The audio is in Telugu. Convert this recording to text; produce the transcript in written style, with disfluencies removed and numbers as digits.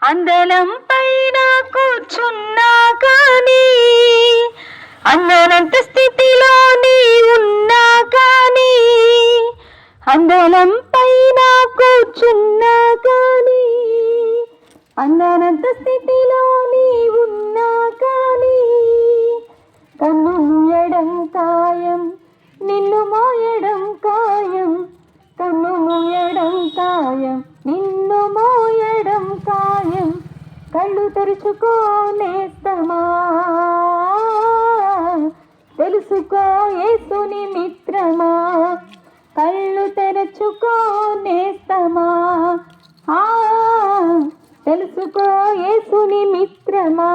అందలం పైన కూర్చున్నా కానీ, అందనంత స్థితిలో నీ ఉన్నా కానీ, అందలం పైన కూర్చున్నా కానీ, అందనంత స్థితిలో నీ ఉన్నా కానీ, కన్ను మూయడం ఖాయం, నిన్ను మోయడం ఖాయం, కన్ను మూయడం ఖాయం, నిన్ను మోయడం ఖాయం. కళ్ళు తెరుచుకో నేస్తమా, తెలుసుకో యేసుని మిత్రమా. కళ్ళు తెరుచుకో నేస్తమా, తెలుసుకో యేసుని మిత్రమా.